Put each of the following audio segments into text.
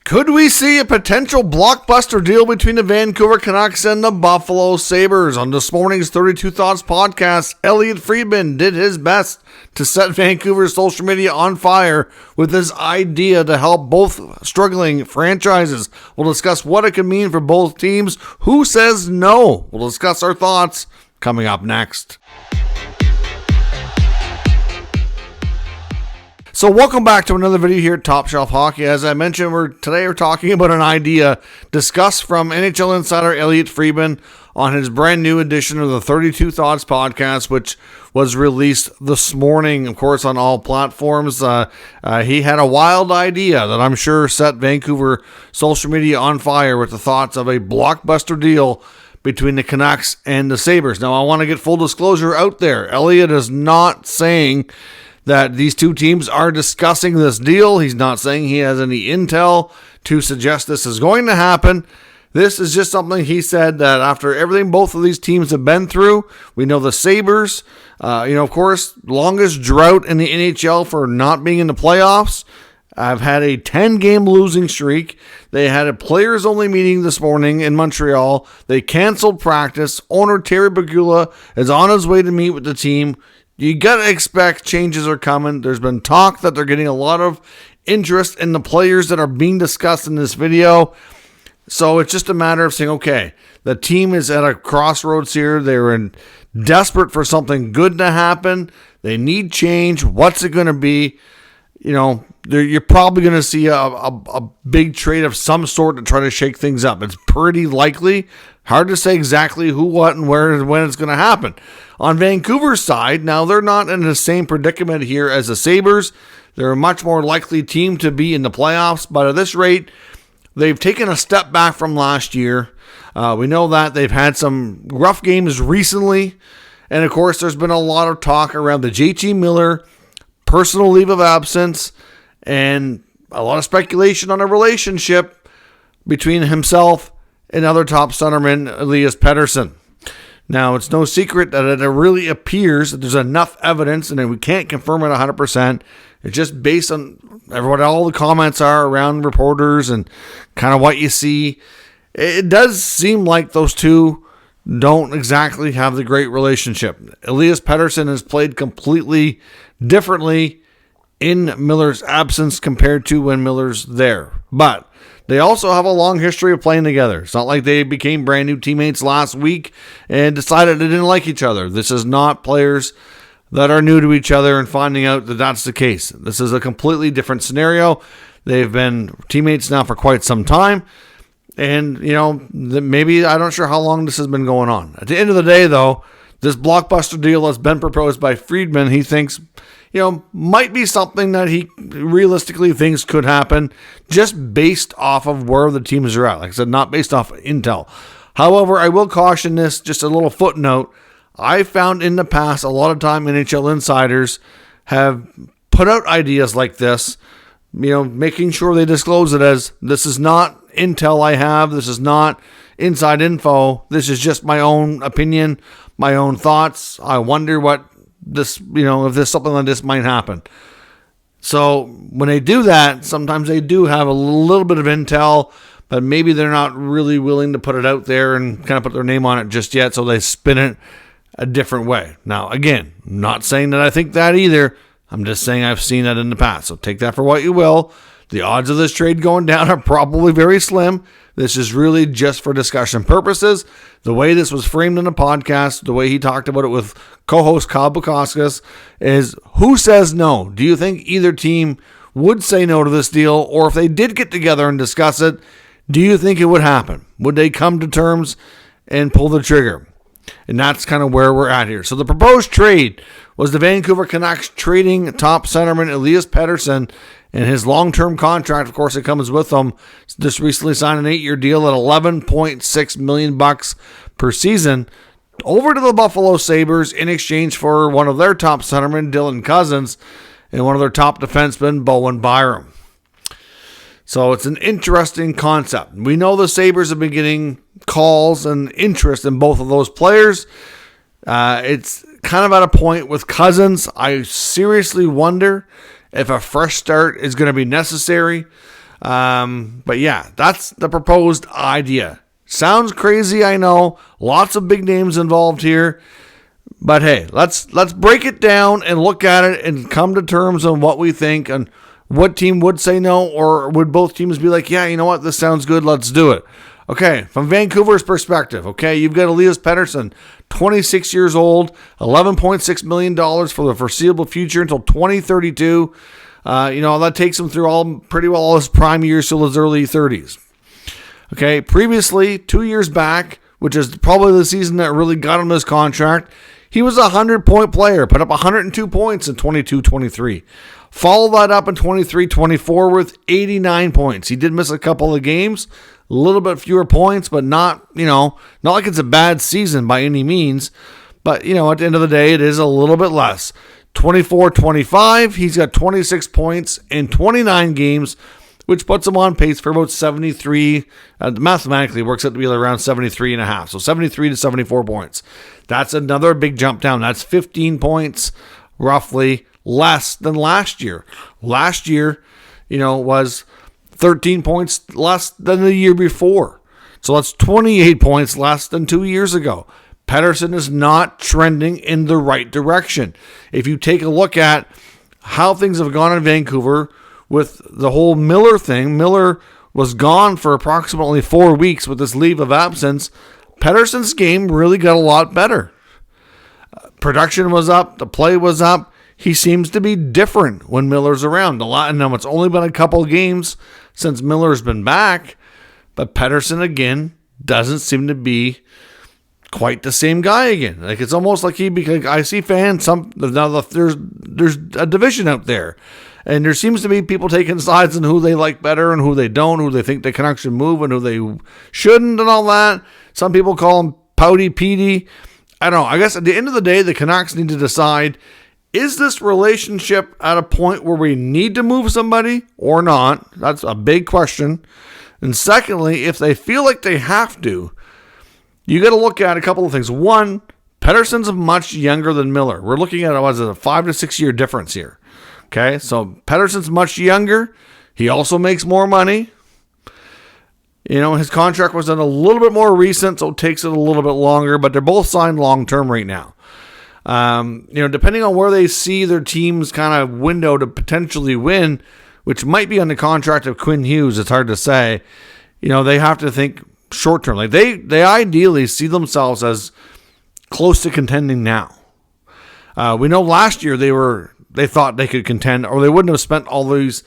Could we see a potential blockbuster deal between the Vancouver Canucks and the Buffalo Sabres? On this morning's 32 Thoughts podcast, Elliotte Friedman did his best to set Vancouver's social media on fire with his idea to help both struggling franchises. We'll discuss what it could mean for both teams. Who says no? We'll discuss our thoughts coming up next. So welcome back to another video here at Top Shelf Hockey. As I mentioned, we're talking about an idea discussed from NHL insider Elliotte Friedman on his brand new edition of the 32 Thoughts podcast, which was released this morning, of course, on all platforms. He had a wild idea that I'm sure set Vancouver social media on fire with the thoughts of a blockbuster deal between the Canucks and the Sabres. Now, I want to get full disclosure out there. Elliotte is not saying that these two teams are discussing this deal. He's not saying he has any intel to suggest this is going to happen. This is just something he said that after everything both of these teams have been through, we know the Sabres, of course, longest drought in the NHL for not being in the playoffs. I've had a 10-game losing streak. They had a players-only meeting this morning in Montreal. They canceled practice. Owner Terry Bagula is on his way to meet with the team. You got to expect changes are coming. There's been talk that they're getting a lot of interest in the players that are being discussed in this video. So it's just a matter of saying, okay, the team is at a crossroads here. They're desperate for something good to happen. They need change. What's it going to be? You're probably going to see a big trade of some sort to try to shake things up. It's pretty likely. Hard to say exactly who, what, and where and when it's going to happen. On Vancouver's side, now they're not in the same predicament here as the Sabres. They're a much more likely team to be in the playoffs, but at this rate, they've taken a step back from last year. We know that they've had some rough games recently, and of course, there's been a lot of talk around the JT Miller personal leave of absence and a lot of speculation on a relationship between himself and other top centerman Elias Pettersson. Now, it's no secret that it really appears that there's enough evidence, and we can't confirm it 100%. It's just based on all the comments are around reporters and kind of what you see. It does seem like those two don't exactly have the great relationship. Elias Pettersson has played completely differently in Miller's absence compared to when Miller's there. But they also have a long history of playing together. It's not like they became brand new teammates last week and decided they didn't like each other. This is not players that are new to each other and finding out that that's the case. This is a completely different scenario. They've been teammates now for quite some time. And, maybe, I'm not sure how long this has been going on. At the end of the day, though, this blockbuster deal that's been proposed by Friedman, he thinks, might be something that he realistically thinks could happen just based off of where the teams are at. Like I said, not based off of intel. However, I will caution this, just a little footnote. I found in the past, a lot of time NHL insiders have put out ideas like this, making sure they disclose it as, this is not intel I have, this is not inside info, this is just my own opinion, my own thoughts. I wonder what this, if there's something like this might happen. So when they do that, sometimes they do have a little bit of intel, but maybe they're not really willing to put it out there and kind of put their name on it just yet, so they spin it a different way. Now, again, I'm not saying that I think that either. I'm just saying I've seen that in the past, so take that for what you will. The odds of this trade going down are probably very slim. This is really just for discussion purposes. The way this was framed in the podcast, the way he talked about it with co-host Kyle Bukauskas, is who says no? Do you think either team would say no to this deal? Or if they did get together and discuss it, do you think it would happen? Would they come to terms and pull the trigger? And that's kind of where we're at here. So the proposed trade was the Vancouver Canucks trading top centerman Elias Pettersson and his long-term contract. Of course, it comes with him. Just recently signed an 8-year deal at $11.6 million per season over to the Buffalo Sabres in exchange for one of their top centermen, Dylan Cousins, and one of their top defensemen, Bowen Byram. So it's an interesting concept. We know the Sabres have been getting calls and interest in both of those players. It's kind of at a point with Cousins. I seriously wonder if a fresh start is going to be necessary. But yeah, that's the proposed idea. Sounds crazy, I know. Lots of big names involved here. But hey, let's break it down and look at it and come to terms on what we think and what team would say no, or would both teams be like, yeah, you know what, this sounds good, let's do it. Okay, from Vancouver's perspective, okay, you've got Elias Pettersson, 26 years old, $11.6 million for the foreseeable future until 2032. That takes him through pretty well all his prime years till his early 30s. Okay, previously, 2 years back, which is probably the season that really got him his contract, he was a 100-point player, put up 102 points in 22-23. Follow that up in 23-24 with 89 points. He did miss a couple of games, a little bit fewer points, but not like it's a bad season by any means. But, at the end of the day, it is a little bit less. 24-25, he's got 26 points in 29 games, which puts him on pace for about 73. Mathematically, works out to be around 73 and a half. So 73 to 74 points. That's another big jump down. That's 15 points, roughly, less than last year. Last year, was 13 points less than the year before. So that's 28 points less than 2 years ago. Pettersson is not trending in the right direction. If you take a look at how things have gone in Vancouver with the whole Miller thing, Miller was gone for approximately 4 weeks with this leave of absence. Pettersson's game really got a lot better. Production was up. The play was up. He seems to be different when Miller's around. Now, it's only been a couple of games since Miller's been back, but Pettersson, again, doesn't seem to be quite the same guy again. Like, it's almost like I see fans, there's a division out there, and there seems to be people taking sides on who they like better and who they don't, who they think the Canucks should move and who they shouldn't and all that. Some people call him Pouty Petey. I don't know. I guess at the end of the day, the Canucks need to decide, is this relationship at a point where we need to move somebody or not? That's a big question. And secondly, if they feel like they have to, you got to look at a couple of things. One, Pettersson's much younger than Miller. We're looking at a 5 to 6 year difference here. Okay, so Pettersson's much younger. He also makes more money. His contract was done a little bit more recent, so it takes it a little bit longer, but they're both signed long-term right now. Depending on where they see their team's kind of window to potentially win, which might be on the contract of Quinn Hughes, it's hard to say, they have to think short-term. Like they ideally see themselves as close to contending now. We know last year they thought they could contend, or they wouldn't have spent all these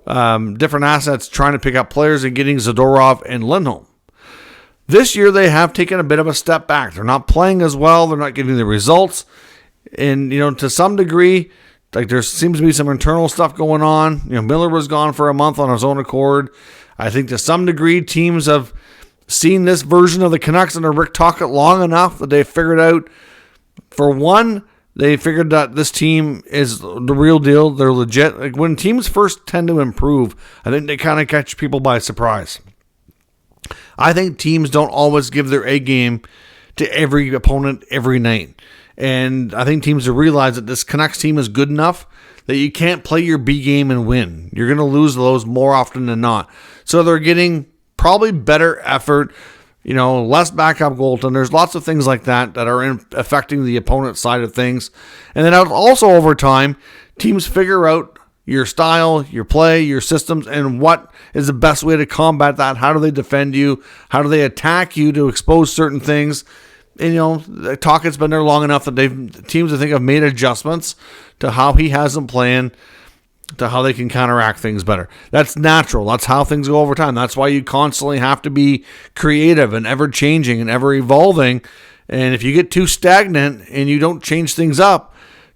different assets trying to pick up players and getting Zadorov and Lindholm. This year, they have taken a bit of a step back. They're not playing as well. They're not getting the results. And, to some degree, like there seems to be some internal stuff going on. Miller was gone for a month on his own accord. I think to some degree, teams have seen this version of the Canucks under Rick Tocchet long enough that they figured out, for one, they figured that this team is the real deal. They're legit. Like when teams first tend to improve, I think they kind of catch people by surprise. I think teams don't always give their A game to every opponent every night. And I think teams have realized that this Canucks team is good enough that you can't play your B game and win. You're going to lose those more often than not. So they're getting probably better effort, less backup goaltenders, lots of things like that are affecting the opponent's side of things. And then also over time, teams figure out your style, your play, your systems, and what is the best way to combat that. How do they defend you? How do they attack you to expose certain things? And, Tocchet's been there long enough that teams, I think, have made adjustments to how he has them playing, to how they can counteract things better. That's natural. That's how things go over time. That's why you constantly have to be creative and ever-changing and ever-evolving. And if you get too stagnant and you don't change things up,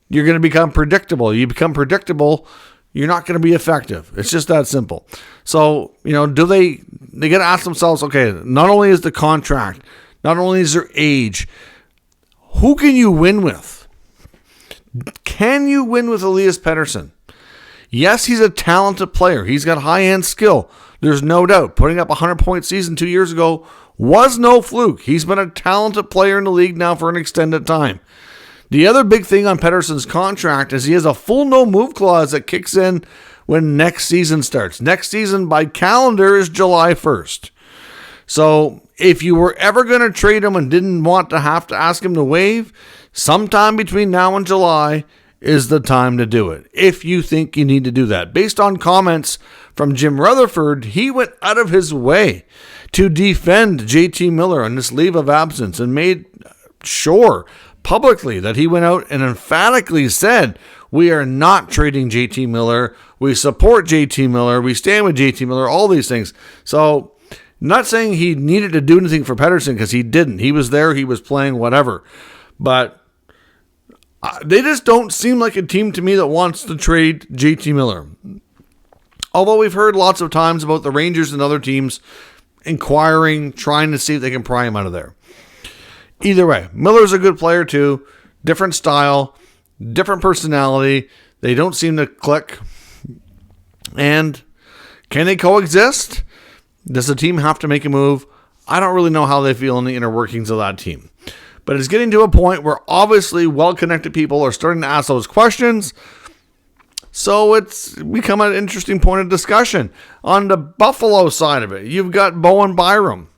you're going to become predictable. You become predictable, you're not going to be effective. It's just that simple. So, do they got to ask themselves, okay, not only is the contract, not only is their age, who can you win with? Can you win with Elias Pettersson? Yes, he's a talented player. He's got high-end skill. There's no doubt. Putting up a 100-point season 2 years ago was no fluke. He's been a talented player in the league now for an extended time. The other big thing on Pettersson's contract is he has a full no-move clause that kicks in when next season starts. Next season by calendar is July 1st. So if you were ever going to trade him and didn't want to have to ask him to waive, sometime between now and July is the time to do it, if you think you need to do that. Based on comments from Jim Rutherford, he went out of his way to defend JT Miller on this leave of absence and made sure publicly that he went out and emphatically said, we are not trading JT Miller. We support JT Miller. We stand with JT Miller, all these things. So, not saying he needed to do anything for Pettersson, because he didn't. He was there. He was playing, whatever. But they just don't seem like a team to me that wants to trade JT Miller. Although we've heard lots of times about the Rangers and other teams inquiring, trying to see if they can pry him out of there. Either way, Miller's a good player too. Different style, different personality. They don't seem to click. And can they coexist? Does the team have to make a move? I don't really know how they feel in the inner workings of that team. But it's getting to a point where obviously well-connected people are starting to ask those questions. So it's become an interesting point of discussion. On the Buffalo side of it, you've got Bowen Byram,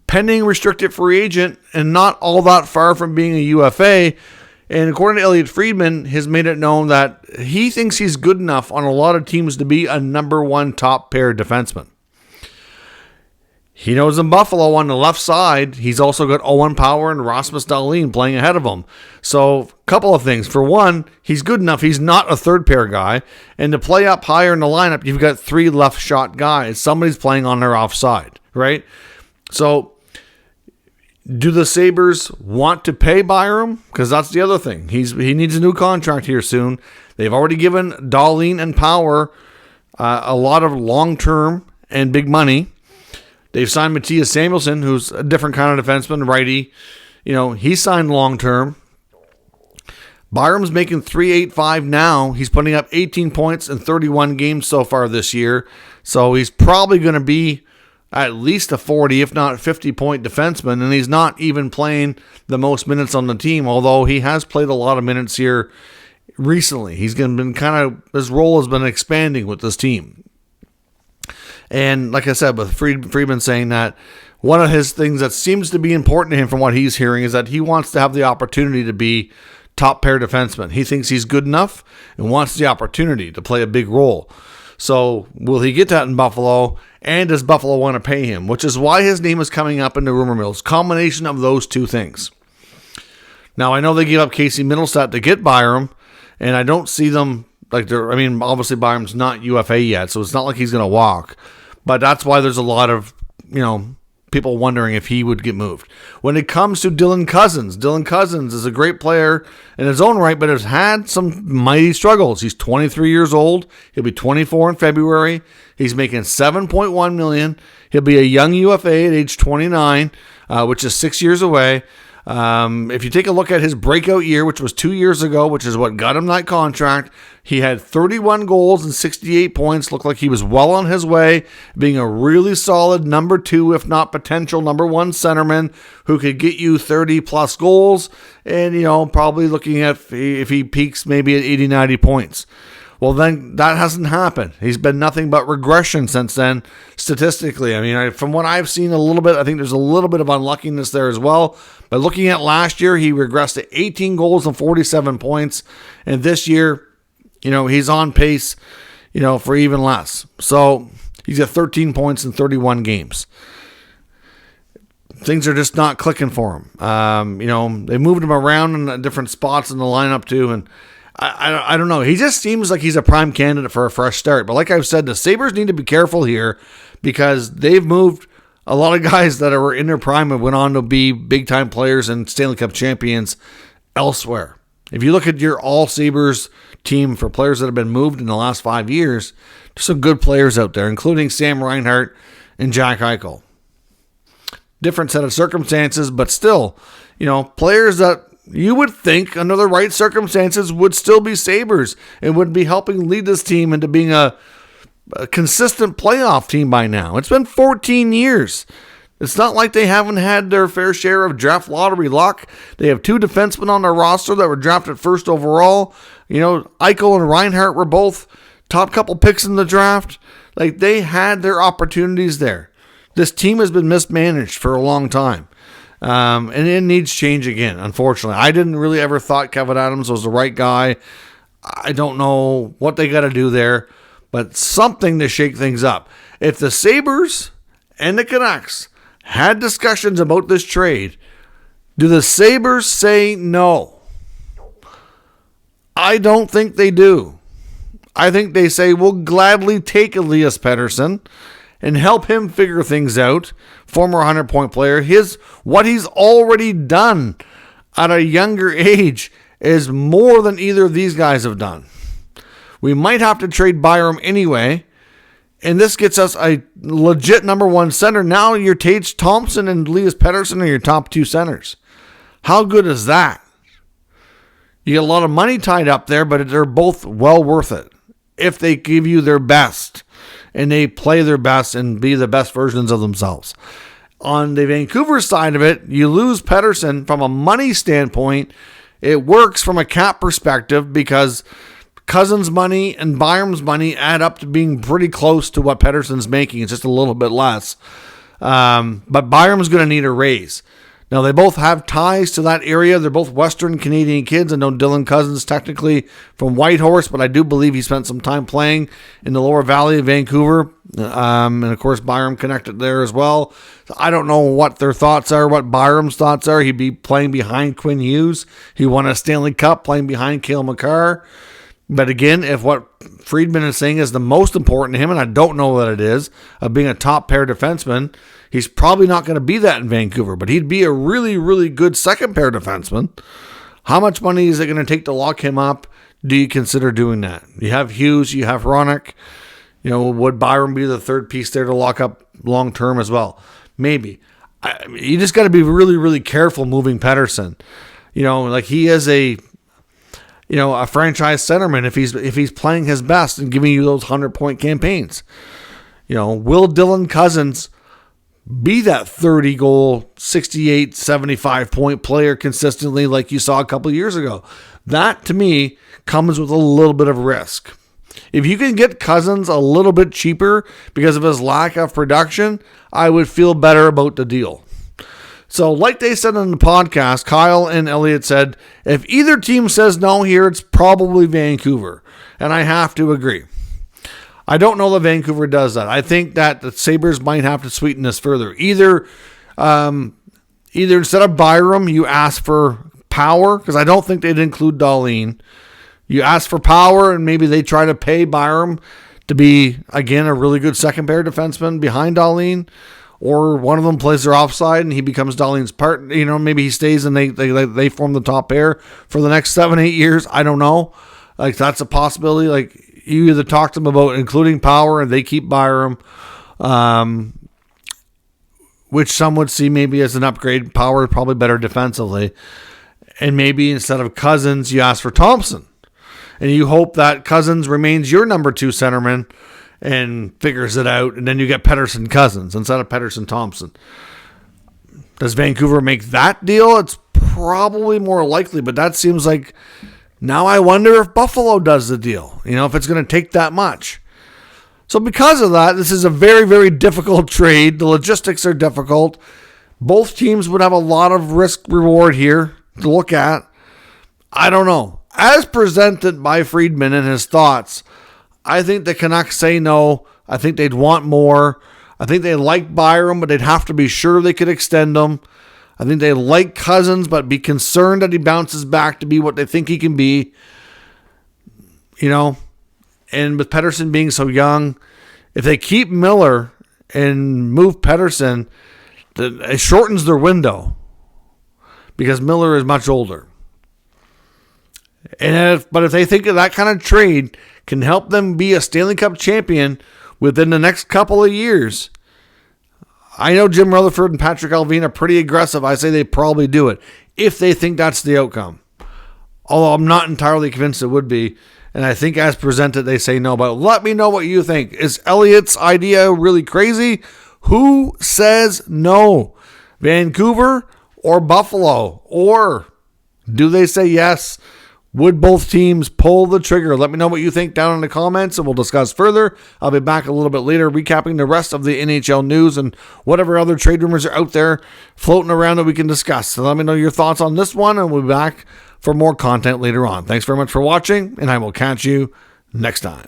pending restricted free agent and not all that far from being a UFA. And according to Elliotte Friedman, has made it known that he thinks he's good enough on a lot of teams to be a number one top pair defenseman. He knows in Buffalo on the left side, he's also got Owen Power and Rasmus Dahlin playing ahead of him. So, a couple of things. For one, he's good enough. He's not a third pair guy. And to play up higher in the lineup, you've got three left shot guys. Somebody's playing on their offside, right? So, do the Sabres want to pay Byram? Because that's the other thing. He needs a new contract here soon. They've already given Dahlin and Power a lot of long-term and big money. They've signed Matthias Samuelsson, who's a different kind of defenseman, righty. You know, he signed long-term. Byram's making $385 now. He's putting up 18 points in 31 games so far this year. So he's probably going to be at least a 40, if not 50-point defenseman. And he's not even playing the most minutes on the team, although he has played a lot of minutes here recently. His role has been expanding with this team. And like I said, with Friedman saying that one of his things that seems to be important to him from what he's hearing is that he wants to have the opportunity to be top pair defenseman. He thinks he's good enough and wants the opportunity to play a big role. So will he get that in Buffalo? And does Buffalo want to pay him? Which is why his name is coming up in the rumor mills. Combination of those two things. Now, I know they gave up Casey Middlestat to get Byram, and I don't see them obviously Byram's not UFA yet, so it's not like he's going to walk. But that's why there's a lot of, people wondering if he would get moved. When it comes to Dylan Cousins is a great player in his own right, but has had some mighty struggles. He's 23 years old. He'll be 24 in February. He's making $7.1 million. He'll be a young UFA at age 29, which is 6 years away. If you take a look at his breakout year, which was 2 years ago, which is what got him that contract, he had 31 goals and 68 points. Looked like he was well on his way, being a really solid number two, if not potential number one centerman who could get you 30 plus goals and, probably looking at if he peaks maybe at 80, 90 points. Well, then that hasn't happened. He's been nothing but regression since then, statistically. From what I've seen a little bit, I think there's a little bit of unluckiness there as well. But looking at last year, he regressed to 18 goals and 47 points. And this year, he's on pace, for even less. So he's got 13 points in 31 games. Things are just not clicking for him. They moved him around in different spots in the lineup too, and I don't know. He just seems like he's a prime candidate for a fresh start. But like I've said, the Sabres need to be careful here because they've moved a lot of guys that were in their prime and went on to be big-time players and Stanley Cup champions elsewhere. If you look at your all-Sabres team for players that have been moved in the last 5 years, there's some good players out there, including Sam Reinhart and Jack Eichel. Different set of circumstances, but still, players that you would think under the right circumstances would still be Sabres and would be helping lead this team into being a consistent playoff team by now. It's been 14 years. It's not like they haven't had their fair share of draft lottery luck. They have two defensemen on their roster that were drafted first overall. Eichel and Reinhart were both top couple picks in the draft. Like, they had their opportunities there. This team has been mismanaged for a long time. And it needs change again, unfortunately. I didn't really ever thought Kevin Adams was the right guy. I don't know what they got to do there, but something to shake things up. If the Sabres and the Canucks had discussions about this trade, do the Sabres say no? I don't think they do. I think they say, we'll gladly take Elias Pettersson and help him figure things out. Former 100-point player. What he's already done at a younger age is more than either of these guys have done. We might have to trade Byram anyway, and this gets us a legit number one center. Now your Tage Thompson and Elias Pettersson are your top two centers. How good is that? You get a lot of money tied up there, but they're both well worth it if they give you their best and they play their best and be the best versions of themselves. On the Vancouver side of it, you lose Pettersson from a money standpoint. It works from a cap perspective because Cousins' money and Byram's money add up to being pretty close to what Pettersson's making. It's just a little bit less. But Byram's going to need a raise. Now, they both have ties to that area. They're both Western Canadian kids. I know Dylan Cousins technically from Whitehorse, but I do believe he spent some time playing in the lower valley of Vancouver. And, of course, Byram connected there as well. So I don't know what their thoughts are, what Byram's thoughts are. He'd be playing behind Quinn Hughes. He won a Stanley Cup playing behind Cale Makar. But again, if what Friedman is saying is the most important to him, and I don't know that it is, of being a top pair defenseman, he's probably not going to be that in Vancouver, but he'd be a really, really good second pair defenseman. How much money is it going to take to lock him up? Do you consider doing that? You have Hughes, you have Hronek. Would Byram be the third piece there to lock up long term as well? Maybe. You just got to be really, really careful moving Pettersson. Like he is a franchise centerman if he's playing his best and giving you those 100-point campaigns. Will Dylan Cousins be that 30-goal, 68, 75-point player consistently like you saw a couple of years ago? That, to me, comes with a little bit of risk. If you can get Cousins a little bit cheaper because of his lack of production, I would feel better about the deal. So like they said on the podcast, Kyle and Elliot said, if either team says no here, it's probably Vancouver. And I have to agree. I don't know that Vancouver does that. I think that the Sabres might have to sweeten this further. Either instead of Byram, you ask for Power, because I don't think they'd include Dahlin. You ask for Power, and maybe they try to pay Byram to be, again, a really good second pair defenseman behind Dahlin. Or one of them plays their offside and he becomes Dahlin's part. Maybe he stays and they form the top pair for the next 7-8 years. I don't know. Like, that's a possibility. Like, you either talk to them about including Power and they keep Byram, which some would see maybe as an upgrade. Power is probably better defensively. And maybe instead of Cousins, you ask for Thompson. And you hope that Cousins remains your number two centerman and figures it out, and then you get Pettersson Cousins instead of Pettersson Thompson. Does Vancouver make that deal? It's probably more likely, but that seems like, now I wonder if Buffalo does the deal, if it's going to take that much. So because of that, this is a very, very difficult trade. The logistics are difficult. Both teams would have a lot of risk reward here to look at. I don't know. As presented by Friedman and his thoughts, I think the Canucks say no. I think they'd want more. I think they like Byram, but they'd have to be sure they could extend him. I think they like Cousins, but be concerned that he bounces back to be what they think he can be. And with Pettersson being so young, if they keep Miller and move Pettersson, it shortens their window because Miller is much older. But if they think of that kind of trade can help them be a Stanley Cup champion within the next couple of years, I know Jim Rutherford and Patrick Allvin are pretty aggressive. I say they probably do it if they think that's the outcome. Although I'm not entirely convinced it would be. And I think as presented, they say no. But let me know what you think. Is Elliott's idea really crazy? Who says no? Vancouver or Buffalo? Or do they say yes? Would both teams pull the trigger? Let me know what you think down in the comments, and we'll discuss further. I'll be back a little bit later recapping the rest of the NHL news and whatever other trade rumors are out there floating around that we can discuss. So let me know your thoughts on this one, and we'll be back for more content later on. Thanks very much for watching, and I will catch you next time.